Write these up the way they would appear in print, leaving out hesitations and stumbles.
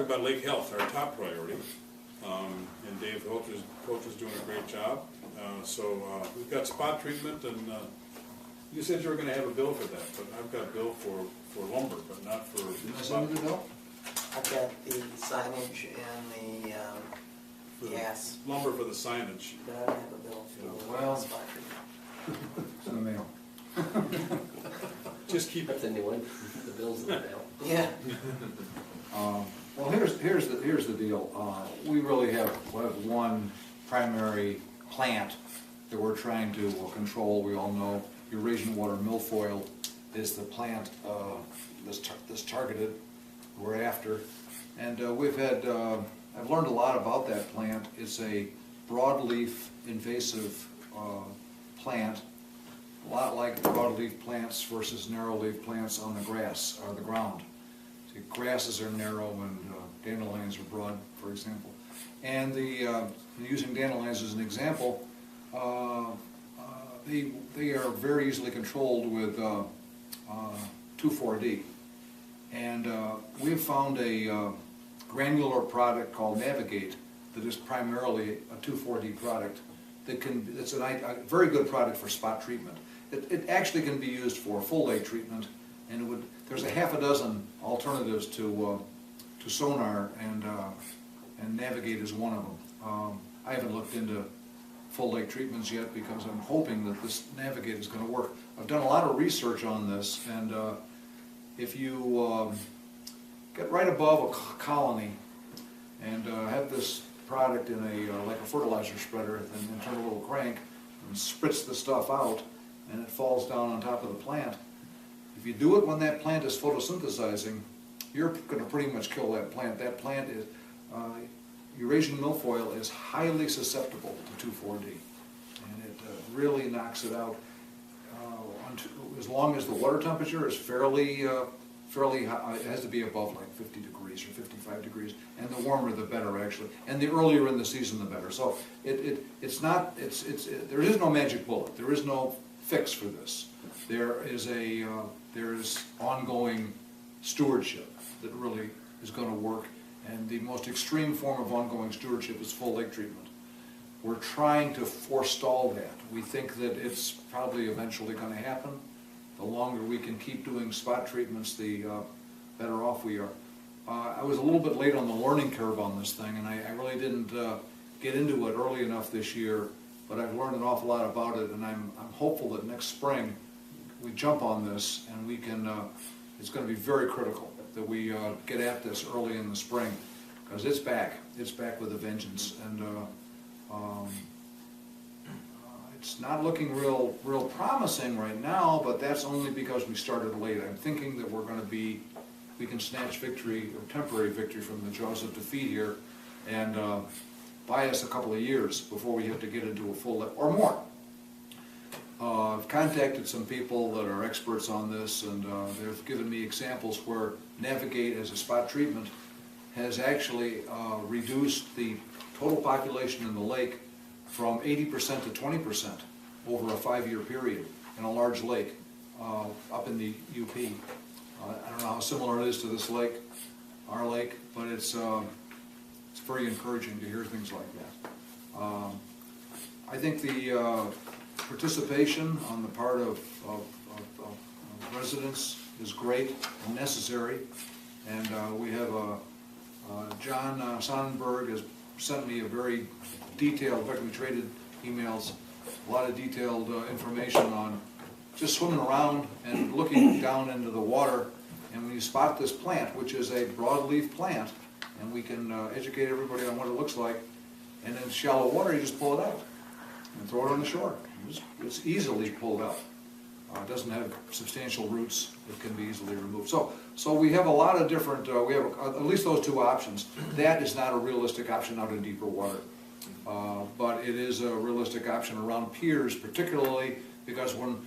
about lake health, our top priority. And Dave Coach is doing a great job. We've got spot treatment, and you said you were going to have a bill for that, but I've got a bill for lumber, but not for spot. I've got the signage and the gas, Lumber for the signage. but I don't have a bill for Well- spot treatment. It's in the mail. Just keep That's it. a new one, the bill's in the mail. Yeah, Well, here's the deal. We really have one primary plant that we're trying to control. We all know Eurasian water milfoil is the plant that's targeted, we're after. And we've had, I've learned a lot about that plant. It's a broadleaf invasive plant, a lot like broadleaf plants versus narrowleaf plants on the grass or the ground. See, grasses are narrow and dandelions are broad, for example. And using dandelions as an example, they are very easily controlled with 2,4-D. And we have found a granular product called Navigate that is primarily a 2,4-D product it's a very good product for spot treatment. It actually can be used for full lake treatment, and there's a half a dozen alternatives to sonar, and Navigate is one of them. I haven't looked into full lake treatments yet because I'm hoping that this Navigate is going to work. I've done a lot of research on this, and if you get right above a colony and have this product in like a fertilizer spreader, and then turn a little crank and spritz the stuff out, and it falls down on top of the plant. If you do it when that plant is photosynthesizing, you're going to pretty much kill that plant. That plant is, Eurasian milfoil is highly susceptible to 2,4-D, and it really knocks it out. As long as the water temperature is fairly high, it has to be above like 50 degrees or 55 degrees, and the warmer the better actually, and the earlier in the season the better. So there is no magic bullet. There is no fix for this. There is ongoing stewardship that really is going to work, and the most extreme form of ongoing stewardship is full lake treatment. We're trying to forestall that. We think that it's probably eventually going to happen. The longer we can keep doing spot treatments, the better off we are. I was a little bit late on the learning curve on this thing, and I really didn't get into it early enough this year, but I've learned an awful lot about it, and I'm hopeful that next spring we jump on this, and we can, it's going to be very critical that we get at this early in the spring, because it's back with a vengeance, and it's not looking real promising right now, but that's only because we started late. I'm thinking that we can snatch victory, or temporary victory, from the jaws of defeat here, and buy us a couple of years before we have to get into a full, or more. I've contacted some people that are experts on this, and they've given me examples where Navigate as a spot treatment has actually reduced the total population in the lake from 80% to 20% over a 5-year period in a large lake up in the UP. I don't know how similar it is to this lake, our lake, but it's very encouraging to hear things like that. I think the participation on the part of residents is great and necessary, and we have John Sonnenberg has sent me a very detailed, in fact we traded emails, a lot of detailed information on just swimming around and looking down into the water, and when you spot this plant, which is a broadleaf plant, and we can educate everybody on what it looks like, and in shallow water you just pull it out and throw it on the shore. It's easily pulled out. It doesn't have substantial roots. It can be easily removed. So we have a lot of different, we have at least those two options. That is not a realistic option out in deeper water. But it is a realistic option around piers, particularly because when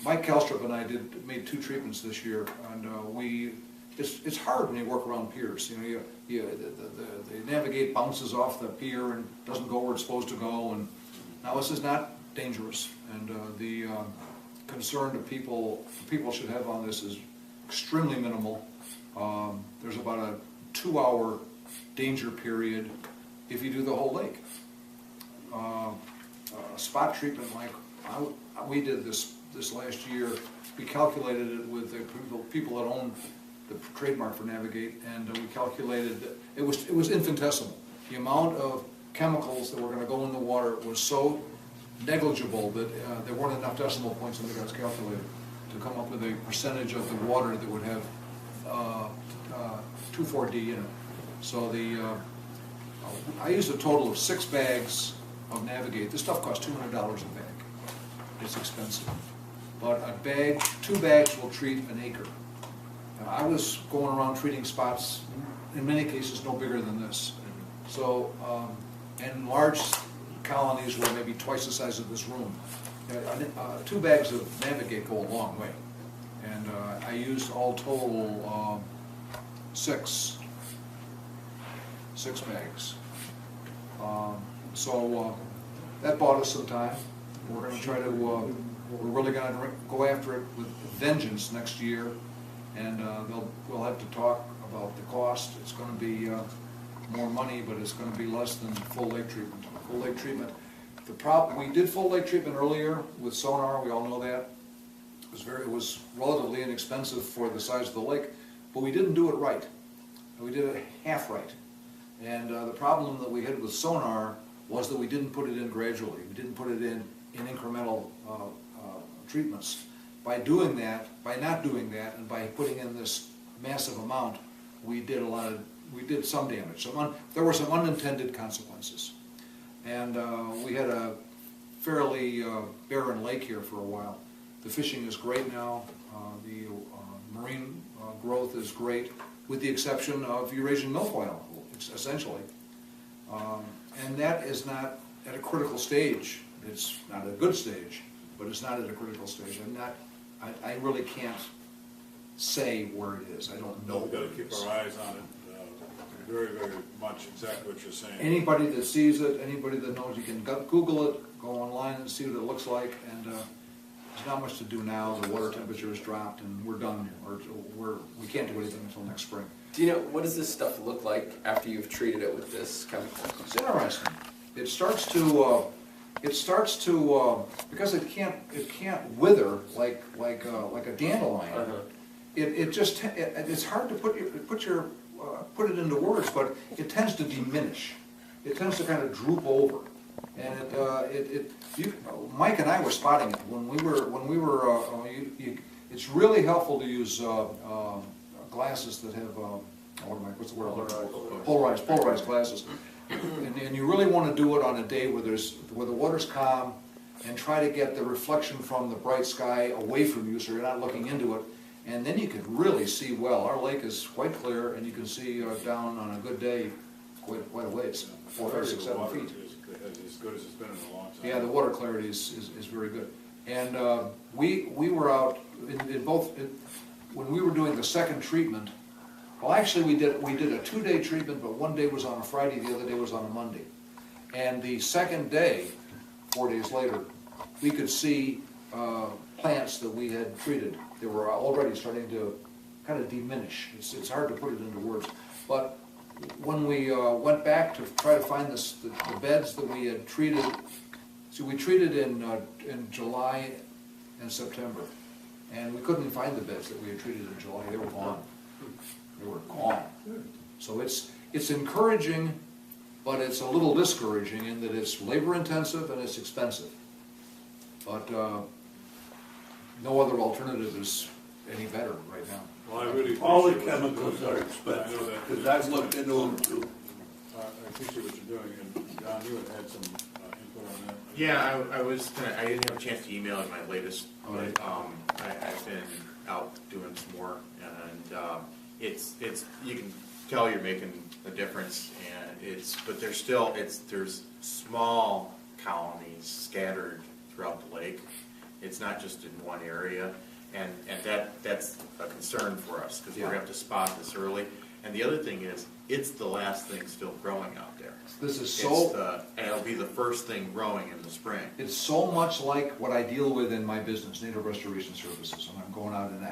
Mike Kelstrup and I made 2 treatments this year, and it's hard when you work around piers. You know, the Navigate bounces off the pier and doesn't go where it's supposed to go. And now this is not dangerous, and the concern that people should have on this is extremely minimal. There's about a 2-hour danger period if you do the whole lake. Spot treatment, like we did this last year, we calculated it with the people that own the trademark for Navigate, and we calculated that it was infinitesimal. The amount of chemicals that were going to go in the water was so negligible that there weren't enough decimal points in the guys calculated to come up with a percentage of the water that would have 2,4-D in it. So I used a total of 6 bags of Navigate. This stuff costs $200 a bag. It's expensive. But 2 bags will treat an acre. Now, I was going around treating spots, in many cases no bigger than this. So, and large colonies were maybe twice the size of this room. 2 bags of Navigate go a long way. And I used all total 6 bags. So that bought us some time. We're going to try to, we're really going to go after it with vengeance next year. And we'll have to talk about the cost. It's going to be more money, but it's going to be less than full lake treatment. Full lake treatment. We did full lake treatment earlier with sonar. We all know that. It was relatively inexpensive for the size of the lake, but we didn't do it right. We did it half right. And the problem that we had with sonar was that we didn't put it in gradually. We didn't put it in incremental treatments. By not doing that, and by putting in this massive amount, we did some damage. There were some unintended consequences. And we had a fairly barren lake here for a while. The fishing is great now. The marine growth is great, with the exception of Eurasian milfoil, essentially. And that is not at a critical stage. It's not a good stage, but it's not at a critical stage. I really can't say where it is. I don't know. We've got to where it keep is. our eyes on it very, very much, exactly what you're saying. Anybody that sees it, anybody that knows, you can Google it, go online and see what it looks like, and there's not much to do now. The water temperature has dropped, and we're done. We can't do anything until next spring. Do you know, what does this stuff look like after you've treated it with this chemical? It's interesting. It starts to because it can't wither like a dandelion. It's hard to put it into words, but it tends to diminish. It tends to kind of droop over, and Mike and I were spotting it when we were. It's really helpful to use glasses that have what's the word? Polarized glasses. And you really want to do it on a day where the water's calm, and try to get the reflection from the bright sky away from you, so you're not looking into it. And then you can really see well. Our lake is quite clear, and you can see down on a good day quite a ways, 4, 5, 6, 7 feet. As good as it's been in a long time. Yeah, the water clarity is very good. And we were out when we were doing the second treatment. Well, actually, we did a 2-day treatment, but one day was on a Friday, the other day was on a Monday. And the second day, 4 days later, we could see plants that we had treated. They were already starting to kind of diminish. It's hard to put it into words. But when we went back to try to find the beds that we had treated, so we treated in July and September, and we couldn't find the beds that we had treated in July. They were gone. They were gone. So it's encouraging, but it's a little discouraging in that it's labor intensive and it's expensive. But no other alternative is any better right now. Well, I really All the appreciate what you're chemicals doing. are I know expensive, that. because I've looked into them too. I appreciate what you're doing, and Don, you had some input on that. Yeah, I didn't have a chance to email in my latest, All right. but I've been out doing some more, and it's you can tell you're making a difference, and but there's small colonies scattered throughout the lake. It's not just in one area, and that's a concern for us, because we're going to have to spot this early. And the other thing is, it's the last thing still growing out there. This is And it'll be the first thing growing in the spring. It's so much like what I deal with in my business, Native Restoration Services, and I'm going out and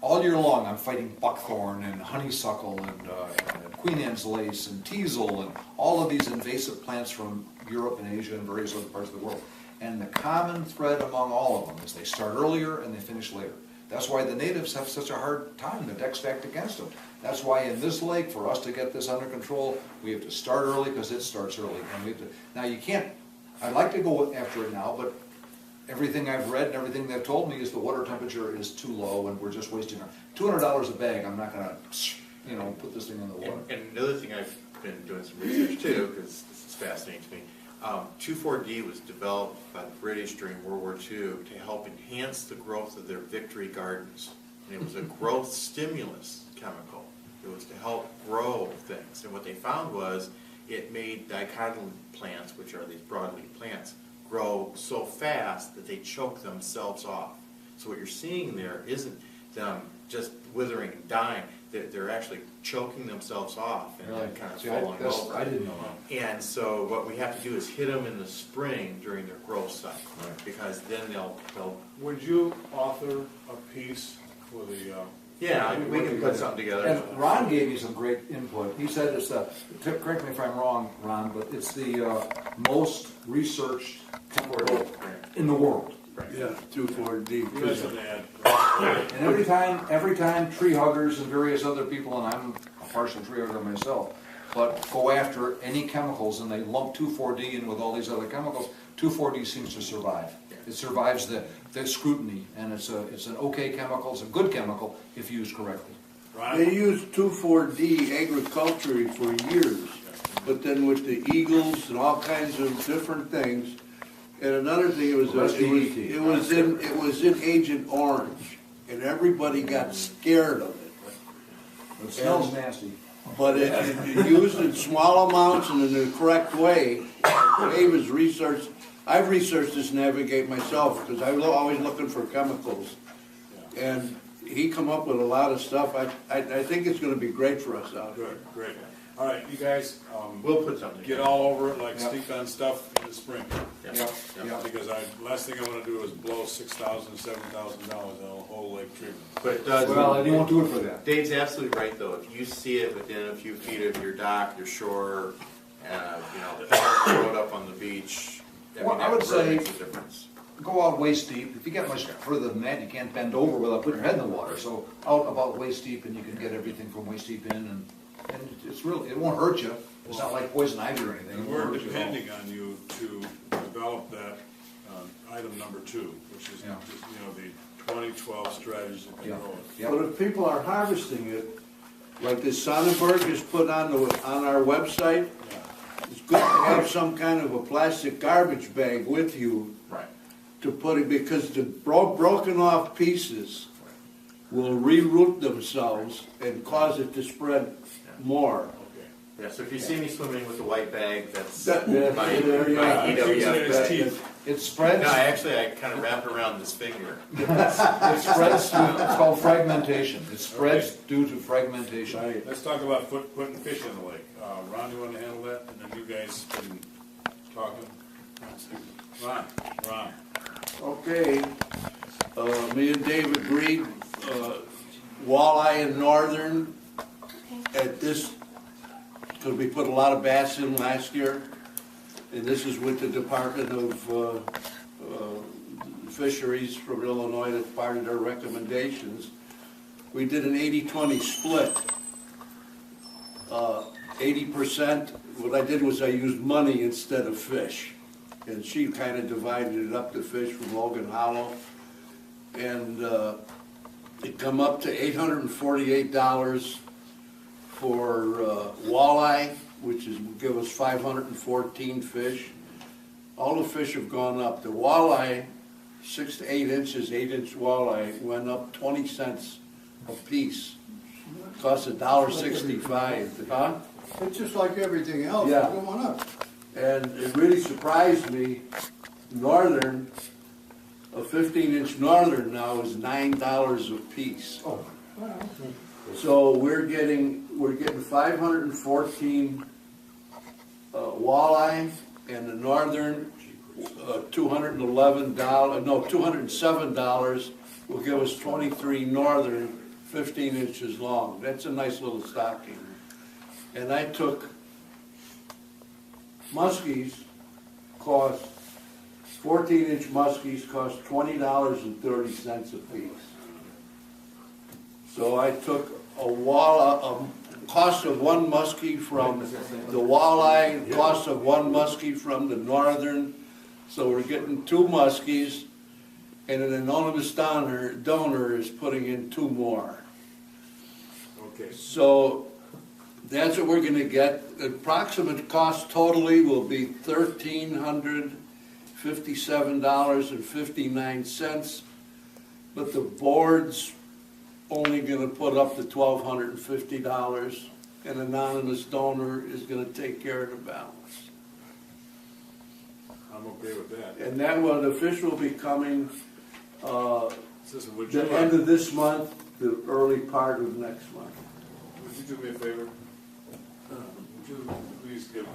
all year long, I'm fighting buckthorn and honeysuckle and Queen Anne's lace and teasel and all of these invasive plants from Europe and Asia and various other parts of the world. And the common thread among all of them is they start earlier and they finish later. That's why the natives have such a hard time. The deck's stacked against them. That's why in this lake, for us to get this under control, we have to start early because it starts early. And we have to, now you can't, I'd like to go after it now, but everything I've read and everything they've told me is the water temperature is too low and we're just wasting our $200 a bag. I'm not gonna, put this thing in the water. And another thing I've been doing some research too, because this is fascinating to me, 2,4-D was developed by the British during World War II to help enhance the growth of their victory gardens. And it was a growth stimulus chemical. It was to help grow things. And what they found was it made dicotyledon plants, which are these broadleaf plants, grow so fast that they choke themselves off. So what you're seeing there isn't them just withering and dying. They're actually choking themselves off and then kind of See, falling over. I didn't know that. And so what we have to do is hit them in the spring during their growth cycle, because then they'll. Would you author a piece for the, Yeah, we can put something together. And Ron gave me some great input. He said it's correct me if I'm wrong, Ron, but it's the most researched chemical in the world. Yeah, 2,4-D. you guys have had, And every time tree huggers and various other people, and I'm a partial tree hugger myself, but go after any chemicals and they lump 2,4-D in with all these other chemicals, 2,4-D seems to survive. It survives the scrutiny, and it's an okay chemical, it's a good chemical if used correctly. Ron? They used 2,4-D agriculturally for years, but then with the eagles and all kinds of different things. And another thing, it was in Agent Orange, and everybody got scared of it. It smells nasty. But it used in small amounts and in the correct way. Dave has researched, I've researched this Navigate myself, because I'm always looking for chemicals. And he come up with a lot of stuff. I think it's gonna be great for us out here. Good, great. All right, you guys, We'll put something get together. all over it, like Yep. stick on stuff in the spring. Yeah. Yep, Yeah. yep. Because last thing I wanna do is blow $6,000, $7,000 on a whole lake treatment. But it does. Well, and you won't do it for that. Dave's absolutely right, though. If you see it within a few feet of your dock, your shore, throw it up on the beach. Well, I that would really say- makes a difference. Go out waist deep. If you get much further than that, you can't bend over without putting your head in the water. So out about waist deep, and you can get everything from waist deep in, and it's really, it won't hurt you. It's not like poison ivy or anything. It And won't we're hurt you at all. depending on you to develop that item number 2, which is, Yeah. the 2012 strategies to Yeah. control it. Yep. But if people are harvesting it, like this Sonnenberg is put on our website, it's good to have some kind of a plastic garbage bag with you Right. to put it, because the broken off pieces will reroot themselves and cause it to spread more. Yeah, so if you see me swimming with a white bag, that's That- my there you are. EWF bag. teeth. It spreads. No, I kind of wrap it around this finger. It spreads through, it's called fragmentation. It spreads due to fragmentation. Right. Let's talk about putting fish in the lake. Ron, you want to handle that? And then you guys can talking. Ron. Okay, me and Dave agreed, walleye in northern at this, because we put a lot of bass in last year, and this is with the Department of Fisheries from Illinois, that's part of their recommendations. We did an 80-20 split. 80%, what I did was I used money instead of fish. And she kind of divided it up, the fish from Logan Hollow. And it come up to $848 for walleye, which is, will give us 514 fish. All the fish have gone up. The walleye, 6 to 8 inches, 8-inch walleye, went up 20 cents a piece. Cost $1.65, huh? It's just like everything else, it's Yeah. going up. And it really surprised me, northern, a 15-inch northern now is $9 a piece. Oh, So we're getting 514 walleye, and the northern, $207 will give us 23 northern 15 inches long. That's a nice little stocking. And I took, muskies cost, 14-inch muskies cost $20.30 a piece. So I took a cost of one muskie from the walleye, cost of one muskie from the northern. So we're getting 2 muskies, and an anonymous donor is putting in 2 more. Okay, So that's what we're gonna get. The approximate cost totally will be $1,357.59, but the board's only gonna put up to $1,250. An anonymous donor is gonna take care of the balance. I'm okay with that. And then when the fish will be coming, Listen, would you, the end of this month, the early part of next month. would you do me a favor? Would you please give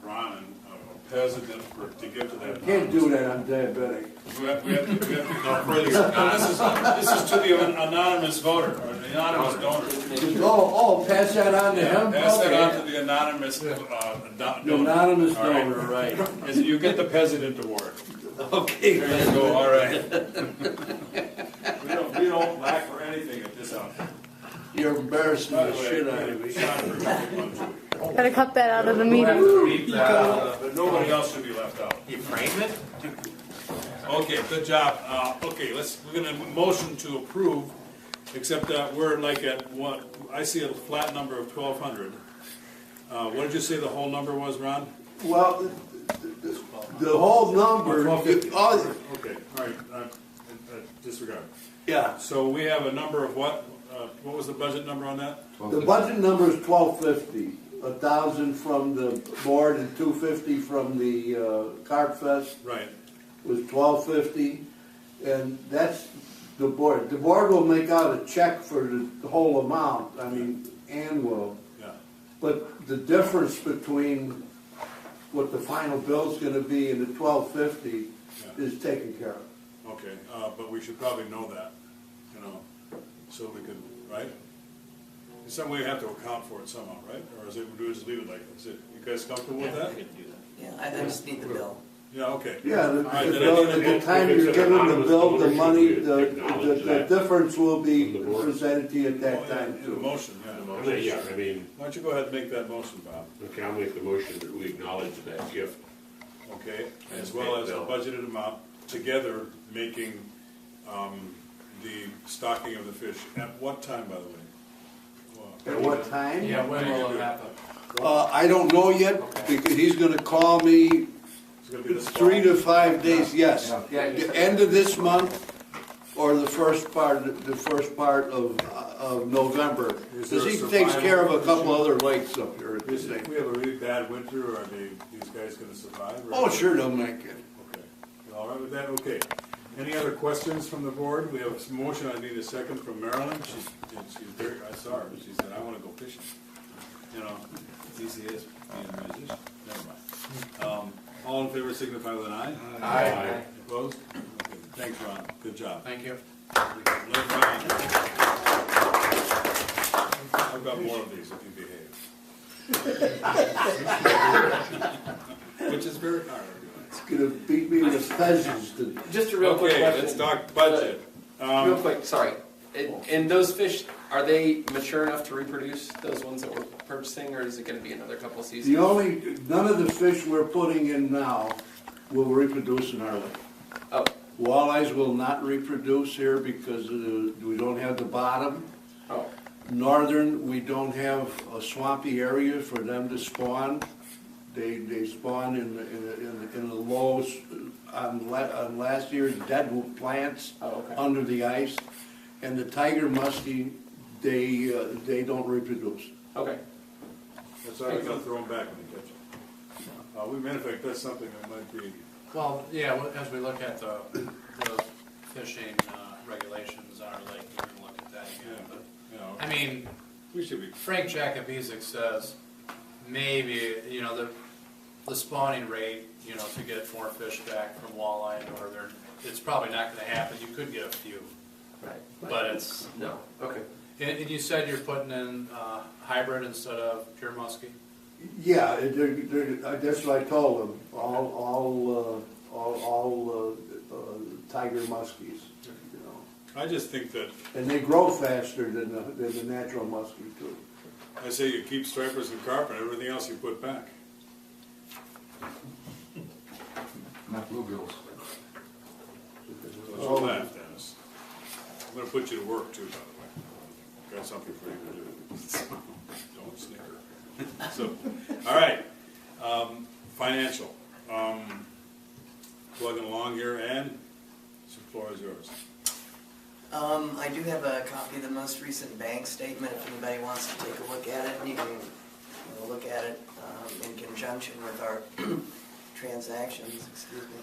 Ron a president to give to that? Can't do that, I'm diabetic. We have to go further. Now, this is to the anonymous voter, or the anonymous donor. Oh, pass that on to Yeah, him? pass that on Okay. to the anonymous The donor. anonymous All right. donor, right. Yes, you get the president award. Okay. There you go, all right. We don't lack for anything at this outfit. You're embarrassing By the the way, shit out of me. Sean, for one, too. Gotta cut that out of the meeting. But nobody else should be left out. You frame it? Okay, good job. Okay, we're gonna motion to approve, except that we're like at what, I see a flat number of 1,200. What did you say the whole number was, Ron? Well, the whole number, 1250. oh, Okay, all right, disregard. yeah, So we have a number of what? What was the budget number on that? the budget number is $1,250. 1,000 from the board and $250 from the Carp Fest Right, was $1,250. And that's the board. The board will make out a check for the whole amount, I mean, Ann will. yeah. But the difference between what the final bill's gonna be and the $1,250 is taken care of. Okay, but we should probably know that, you know, so we could, right? In some way, you have to account for it somehow, right? Or is it, we just leave it like this? You guys comfortable with that? Yeah, I just need the bill. Yeah, okay. Yeah, All right, then I the need a time you're given the bill, the money, the difference will be presented to you at Oh, that yeah, time the too. motion, yeah. Yeah, I mean, Why don't you go ahead and make that motion, Bob? okay, I'll make the motion that we acknowledge that gift. Okay, as well as the budgeted amount, together making the stocking of the fish. At what time, by the way? At what time? Yeah, when will it happen? I don't know yet, because he's gonna call me It's gonna be this 3 fall. to 5 days, yes. Yeah. The end of this month or the first part of November. Is there Because a he takes care of a survival couple other lakes up here at this If thing. we have a really bad winter, are these guys gonna survive? or- Oh, sure, they'll make it. Okay, you all right with that? Okay. Any other questions from the board? We have a motion, I need a second from Marilyn. She's very, I saw her, she said, I wanna go fishing. You know, easy as being a musician, never mind. All in favor signify with an eye. Aye. Opposed? Okay. Thanks, Ron, good job. Thank you. Let Ron- I've got more of these if you behave. Which is very hard. It's gonna beat me with pheasants to. Just a real quick Okay, question. let's talk budget. Real quick, sorry. And those fish, are they mature enough to reproduce, those ones that we're purchasing, or is it gonna be another couple of seasons? None of the fish we're putting in now will reproduce in our lake. Oh, Walleyes will not reproduce here because we don't have the bottom. oh, Northern, we don't have a swampy area for them to spawn. They spawn in the lows, on last year's dead plants oh, okay. under the ice. And the tiger muskie, they don't reproduce. Okay. That's why we're gonna throw them back when they catch them. We, matter of fact, that's something that might be, Well, yeah, as we look at the fishing regulations on our lake, we're gonna look at that again, but, you know, I mean, we should be, Frank Jacobizic says maybe, you know, the spawning rate, you know, to get more fish back from walleye and northern, it's probably not gonna happen. You could get a few, Right. but it's, No, okay. And you said you're putting in hybrid instead of pure muskie? Yeah, that's what I told them, all tiger muskies, you know. I just think that, And they grow faster than the natural muskie too. I say you keep stripers and carp and everything else you put back. Not bluegills. Don't laugh, Dennis. I'm gonna put you to work too, by the way. Got something for you to do. Don't snicker. So, all right, financial. Plugging along here, and the floor is yours. I do have a copy of the most recent bank statement if anybody wants to take a look at it. And you can look at it in conjunction with our transactions, excuse me.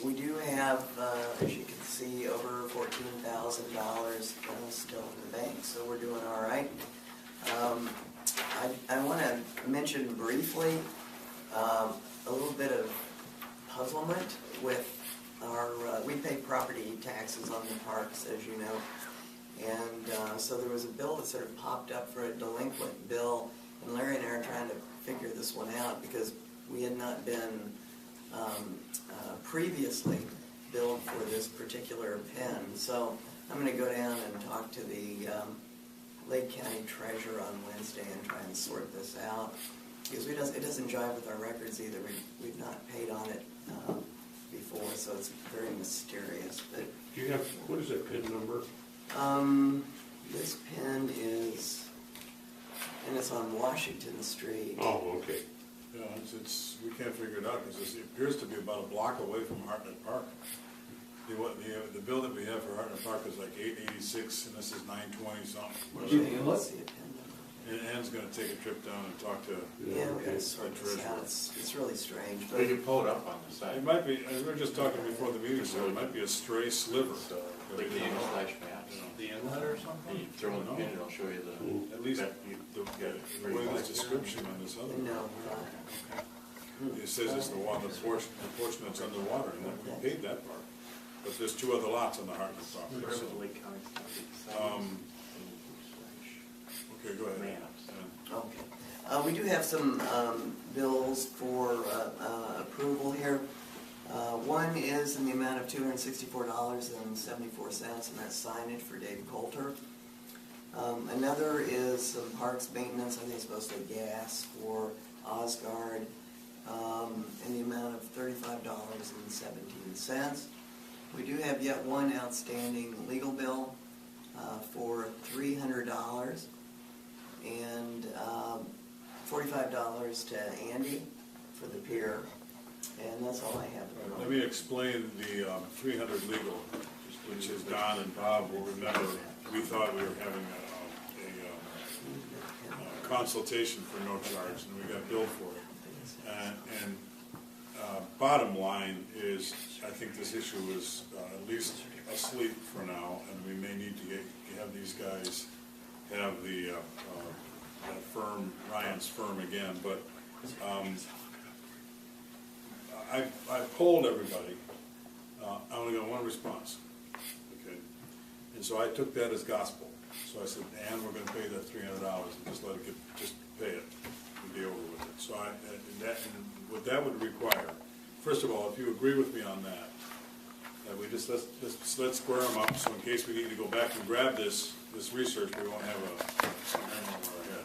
We do have, as you can see, over $14,000 still in the bank, so we're doing all right. I want to mention briefly a little bit of puzzlement with our, we pay property taxes on the parks, as you know, and so there was a bill that sort of popped up for a delinquent bill, and Larry and I are trying to figure this one out because we had not been previously billed for this particular pen. So I'm going to go down and talk to the Lake County Treasurer on Wednesday and try and sort this out, because it doesn't jive with our records either. We've not paid on it before, so it's very mysterious. But Do you have, what is that PIN number? this pen is, and it's on Washington Street. Oh, okay. Yeah, we can't figure it out because it appears to be about a block away from Hartnett Park. The bill that we have for Hartnett Park is like $886, and this is $920 something. Okay, let's see a pen number. And Ann's gonna take a trip down and talk to. Yeah, we gotta sort this Treasurer. out. It's really strange, but We can pull it up on the site. It might be, we were just talking before the meeting, so it might be a stray sliver. So, that we click the don't know. slash maps. The inlet or And something? you throw in the pin, it'll show you the. At least that you get it the way this description on this other, no. it says it's the portion that's underwater, and we paid that part. But there's two other lots on the Hartnett property, so. Okay, go ahead. Ann. Okay. We do have some bills for approval here. One is in the amount of $264.74, and that's signage for Dave Coulter. Another is some parks maintenance, I think it's mostly gas for Osgard, in the amount of $35.17. We do have yet one outstanding legal bill for $300 and $45 to Andy for the pier, and that's all I have at the Let moment. me explain the 300 legal, which is Don and Bob will remember. We thought we were having a consultation for no charge, and we got billed for it. And bottom line is, I think this issue is at least asleep for now, and we may need to have these guys have the that firm, Ryan's firm again. But I polled everybody. I only got one response. Okay, and so I took that as gospel. So I said, Ann, we're going to pay that $300 and just let it just pay it and be over with it. So and what that would require, first of all, if you agree with me on that, we just let's square them up. So in case we need to go back and grab this research, we won't have a hammer over our head.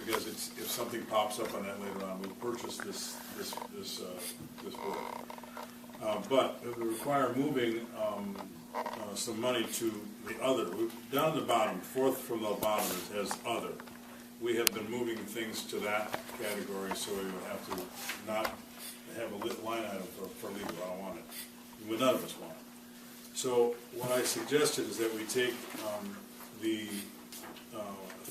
Because if something pops up on that later on, we'll purchase this book. But it would require moving some money to the other. Down at the bottom, fourth from the bottom, it has other. We have been moving things to that category, so we would have to not have a lit line item for legal. I don't want it. None of us want it. So what I suggested is that we take the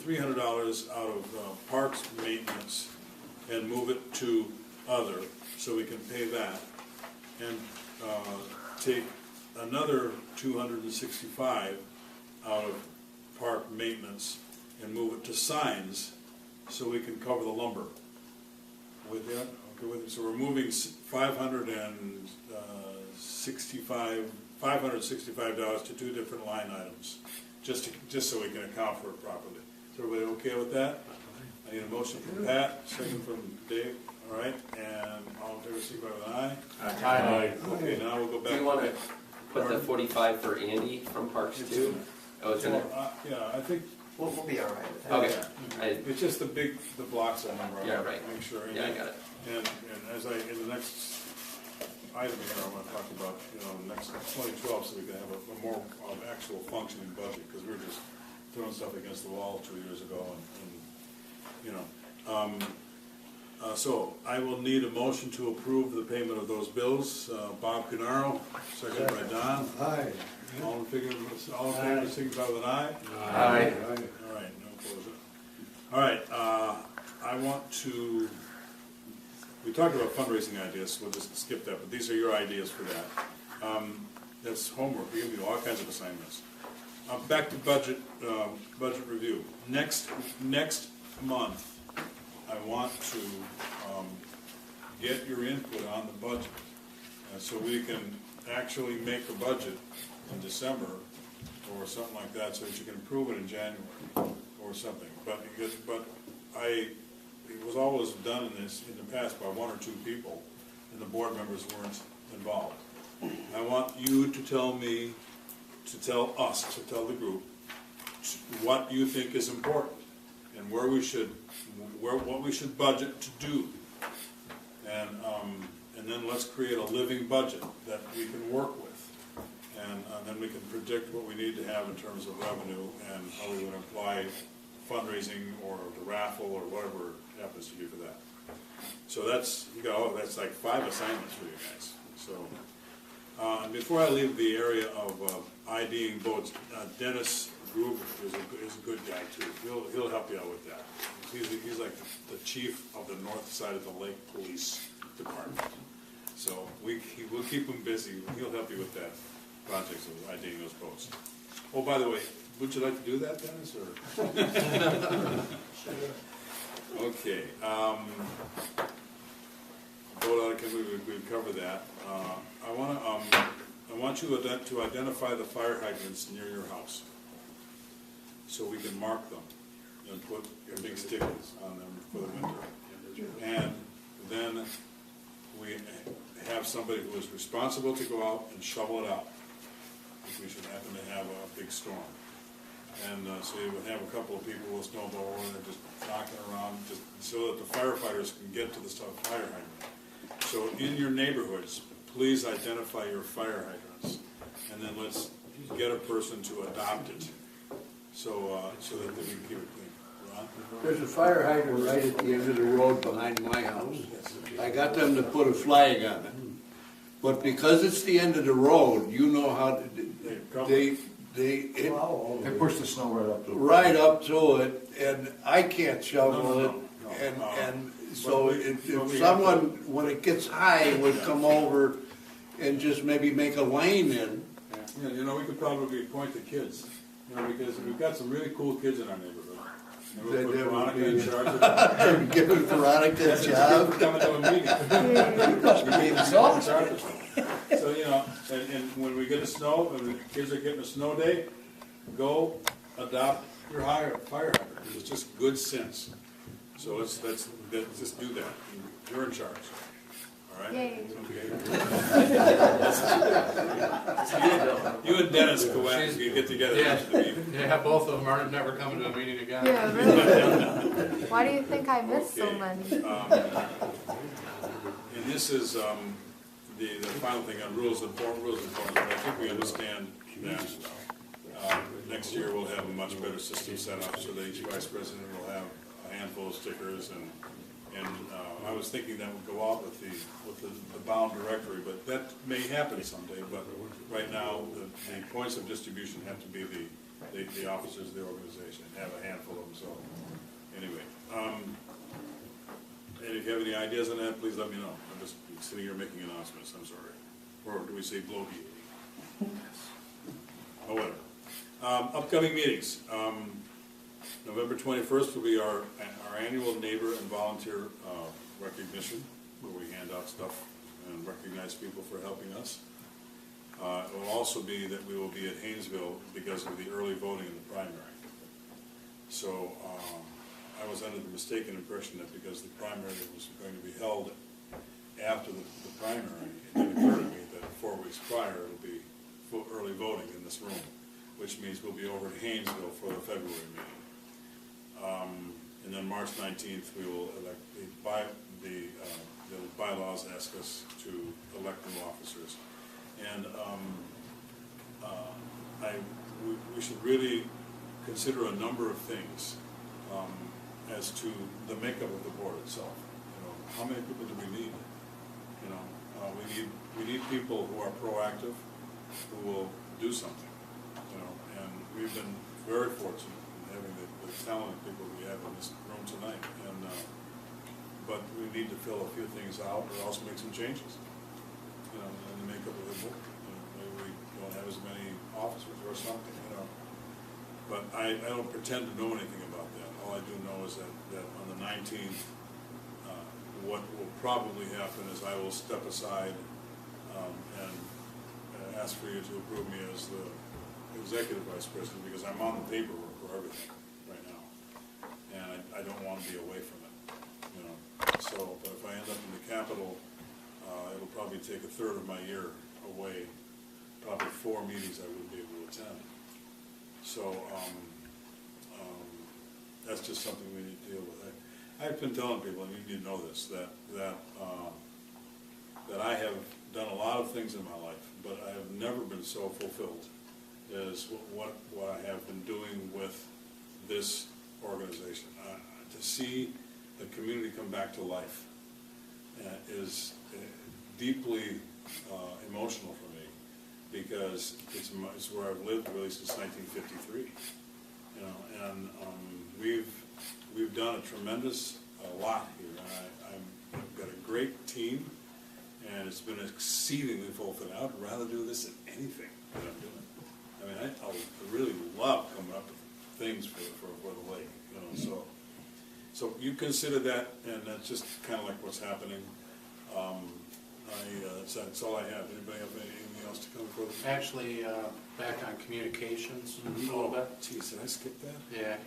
$300 out of parks maintenance and move it to other, so we can pay that, and take another $265 out of park maintenance and move it to signs, so we can cover the lumber. With that, okay, with it. So we're moving $565 to two different line items, just so we can account for it properly. Is everybody okay with that? I need a motion from Pat, second from Dave, all right, and all in favor, signify with an aye. Aye. Okay, now we'll go back. Do you wanna put the 45 for Andy from Parks too? Oh, it's in there? Yeah, I think, We'll be all right with that. Okay. it's just the blocks I remember. Yeah, right. Make sure. Yeah, I got it. And as in the next item here, I want to talk about, next 2012, so we can have a more actual functioning budget, because we were just throwing stuff against the wall 2 years ago, so I will need a motion to approve the payment of those bills. Bob Cunaro, second by Don. Aye. All in favor, signify with an aye. Aye. All right, no opposed. All right, I want to, we talked about fundraising ideas, so we'll just skip that, but these are your ideas for that. That's homework, we give you all kinds of assignments. Back to budget review. Next month, I want to get your input on the budget, so we can actually make a budget in December or something like that, so that you can approve it in January or something. But it was always done in the past by one or two people, and the board members weren't involved. I want you to tell me, to tell us, to tell the group, what you think is important and what we should budget to do. And then let's create a living budget that we can work with. And then we can predict what we need to have in terms of revenue and how we would apply fundraising or the raffle or whatever happens to be for that. So that's like 5 assignments for you guys. So, and before I leave the area of IDing boats, Dennis Gruber is a good guy too. He'll help you out with that. He's like the chief of the north side of the Lake Police Department. So we'll keep him busy. He'll help you with that project of IDing those boats. Oh, by the way, would you like to do that, Dennis, or? Okay. Boat out of committee, we covered that. I want you to identify the fire hydrants near your house, so we can mark them and put your big stickers on them for the winter. And then we have somebody who is responsible to go out and shovel it out if we should happen to have a big storm. And so you would have a couple of people with a snowblower and they're just knocking around just so that the firefighters can get to the fire hydrant. So in your neighborhoods, please identify your fire hydrants, and then let's get a person to adopt it, so that we can keep it clean. Ron? There's a fire hydrant right at the end of the road behind my house. I got them to put a flag on it. But because it's the end of the road, you know how they push the snow right up to it, and I can't shovel it. And so if someone, when it gets high, would come over and just maybe make a lane in. Yeah, we could probably appoint the kids, because we've got some really cool kids in our neighborhood. And we'll put Veronica in charge of them. Giving Veronica a job. Coming to a meeting. So, and when we get a snow, and the kids are getting a snow day, go adopt your fire hydrant. It's just good sense. So let's just do that. You're in charge. All right? Yay. Okay. You and Dennis go out and get together. Yeah, both of them are never coming to a meeting again. Yeah, really. Why do you think I missed so Okay. many? And this is the final thing on rules and forms. I think we understand that next year we'll have a much better system set up so that each vice president will have a handful of stickers, and I was thinking that would go out with the bound directory, but that may happen someday. But right now, the points of distribution have to be the officers of the organization, have a handful of them. So anyway, and if you have any ideas on that, please let me know. I'm just sitting here making announcements. I'm sorry. Or do we say bloviating? Oh, whatever. Upcoming meetings. November 21st will be our annual neighbor and volunteer recognition, where we hand out stuff and recognize people for helping us. It will also be that we will be at Haynesville because of the early voting in the primary. So I was under the mistaken impression that because the primary was going to be held after the primary, it didn't occur to me that 4 weeks prior it'll be early voting in this room, which means we'll be over at Haynesville for the February meeting. And then March 19th, we will elect, the bylaws ask us to elect new officers. And we should really consider a number of things as to the makeup of the board itself. You know, how many people do we need? You know, we need people who are proactive, who will do something. You know, and we've been very fortunate in having the talented people we have in this room tonight. And but we need to fill a few things out, or else make some changes. You know, in the makeup of the board. You know, maybe we don't have as many officers or something. You know, but I don't pretend to know anything about that. All I do know is that on the 19th, what will probably happen is I will step aside and ask for you to approve me as the executive vice president, because I'm on the paperwork for everything right now, and I don't want to be away from it, you know. So, but if I end up in the Capitol, it'll probably take a third of my year away, probably 4 meetings I would be able to attend. So that's just something we need to deal with. I've been telling people, and you need to know this, that I have done a lot of things in my life, but I have never been so fulfilled as what I have been doing with this organization. To see the community come back to life is deeply emotional for me, because it's where I've lived really since 1953. You know, and we've done a tremendous lot here. I've got a great team, and it's been exceedingly fulfilling. I would rather do this than anything that I'm doing. I mean, I really love coming up with things for the lake, you know. So you consider that, and that's just kind of like what's happening. That's all I have. Anybody have anything else to come forward? Actually, back on communications a little bit. Geez, did I skip that? Yeah.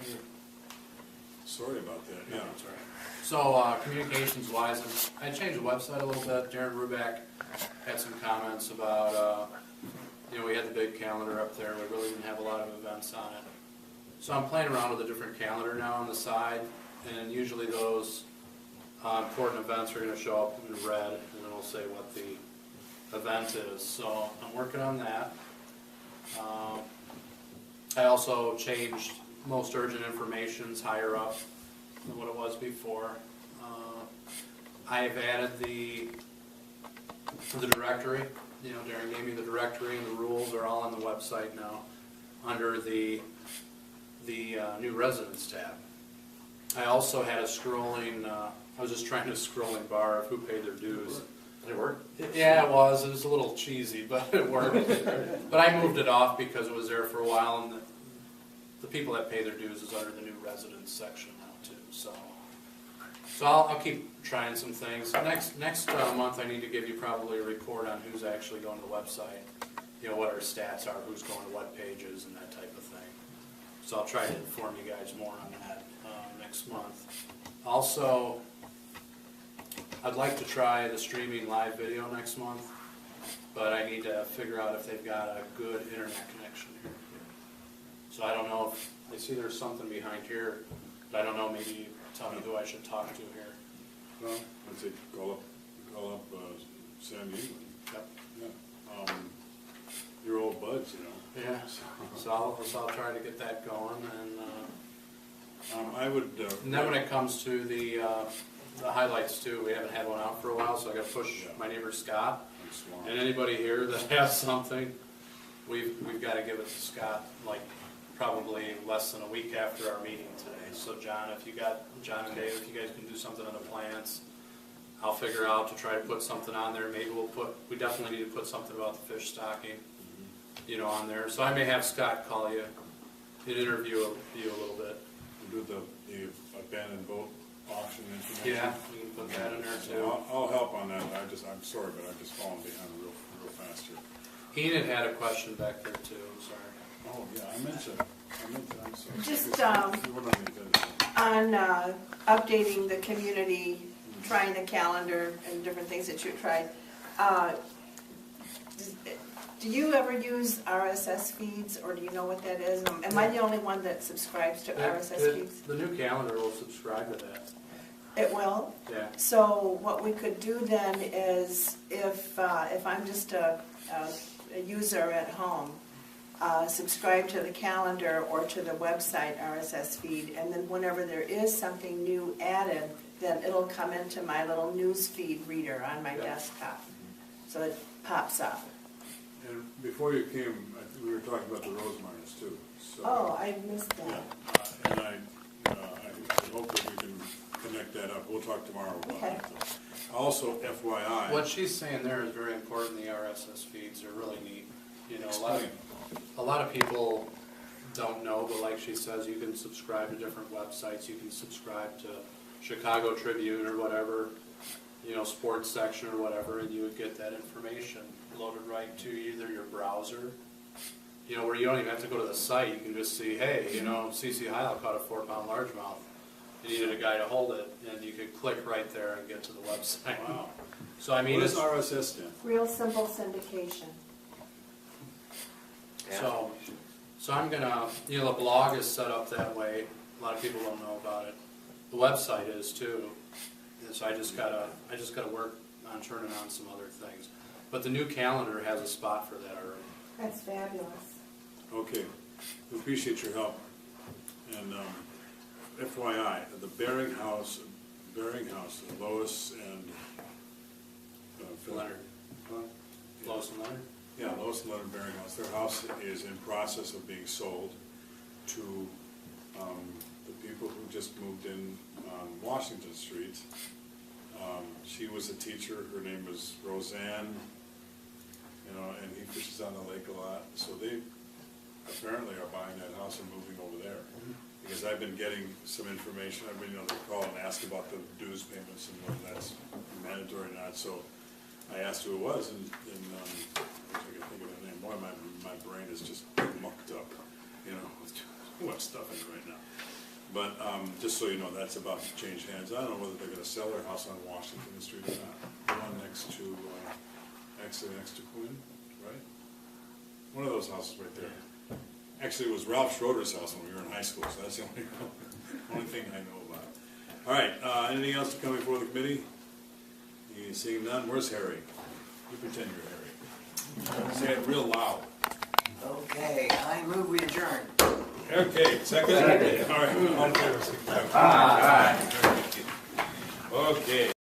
Sorry about that. No, Yeah. that's all right. So, communications wise, I changed the website a little bit. Darren Ruback had some comments about, you know, we had the big calendar up there. We really didn't have a lot of events on it. So I'm playing around with a different calendar now on the side, and usually those important events are going to show up in red, and it'll say what the event is. So I'm working on that. I also changed most urgent information's higher up than what it was before. I have added the directory. You know, Darren gave me the directory, and the rules are all on the website now under the new residence tab. I also had a scrolling, I was just trying to scrolling bar of who paid their dues. Did it work? Yeah, it was. It was a little cheesy, but it worked. But I moved it off because it was there for a while, and the people that pay their dues is under the new residence section now too. So I'll keep trying some things. Next month, I need to give you probably a report on who's actually going to the website. You know, what our stats are, who's going to what pages, and that type of thing. So I'll try to inform you guys more on that next month. Also, I'd like to try the streaming live video next month, but I need to figure out if they've got a good internet connection here. So I don't know if, I see there's something behind here, but I don't know, maybe you tell me who I should talk to here. Well, I'd say call up Sam Egan. Yep. Yeah. Your old buds, you know. Yeah, so I'll try to get that going, and I would. and then when it comes to the highlights too, we haven't had one out for a while, so I gotta push my neighbor Scott. And anybody here that has something, we've got to give it to Scott, like probably less than a week after our meeting today. So John and Dave, if you guys can do something on the plants, I'll figure out to try to put something on there. Maybe we definitely need to put something about the fish stocking, you know, on there. So I may have Scott call you and interview you a little bit. Do the abandoned boat auction information. Yeah, we can put that in there So too. I'll help on that. I'm sorry, but I've just fallen behind real fast here. Enid had a question back there too, sorry. Oh, yeah, I mentioned, I'm sorry. Just, You weren't on the agenda. on updating the community, trying the calendar and different things that you tried. Do you ever use RSS feeds, or do you know what that is? Am I the only one that subscribes to RSS feeds? The new calendar will subscribe to that, It will? yeah. So what we could do then is, if I'm just a user at home, subscribe to the calendar or to the website RSS feed, and then whenever there is something new added, then it'll come into my little news feed reader on my desktop. So it pops up. And before you came, we were talking about the Rosemars too, so. Oh, I missed Yeah, that. and I hope that we can connect that up. We'll talk tomorrow about Okay. it. Also, FYI. What she's saying there is very important. The RSS feeds are really neat. You know, a lot of people don't know, but like she says, you can subscribe to different websites. You can subscribe to Chicago Tribune or whatever, you know, sports section or whatever, and you would get that information loaded right to either your browser, you know, where you don't even have to go to the site. You can just see, hey, you know, CC Heil caught a 4-pound largemouth. You needed a guy to hold it, and you could click right there and get to the website. Wow. So I mean, What does it's, RSS stand? Real simple syndication. so I'm gonna, you know, the blog is set up that way. A lot of people don't know about it. The website is too. And so I just gotta work on turning on some other things. But the new calendar has a spot for that already. That's fabulous. Okay, we appreciate your help. And FYI, the Bering House, Lois and Leonard. Huh? Lois and Leonard? Yeah, Lois and Leonard Bering House. Their house is in process of being sold to the people who just moved in on Washington Street. She was a teacher. Her name was Roseanne. You know, and he fishes on the lake a lot. So they apparently are buying that house and moving over there. Because I've been getting some information. I've been, you know, they call and ask about the dues payments and whether that's mandatory or not. So I asked who it was, and I wish I could think of the name. Boy, my brain is just mucked up, you know, with too much stuff in it right now. But just so you know, that's about to change hands. I don't know whether they're going to sell their house on Washington Street or not. The one next to, actually next to Quinn, right? One of those houses right there. Actually, it was Ralph Schroeder's house when we were in high school, so that's the only thing I know about. All right, anything else to come before the committee? You seeing none? Where's Harry? You pretend you're Harry. Say it real loud. Okay, I move we adjourn. Okay, second? All right, all in favor, signify by saying aye.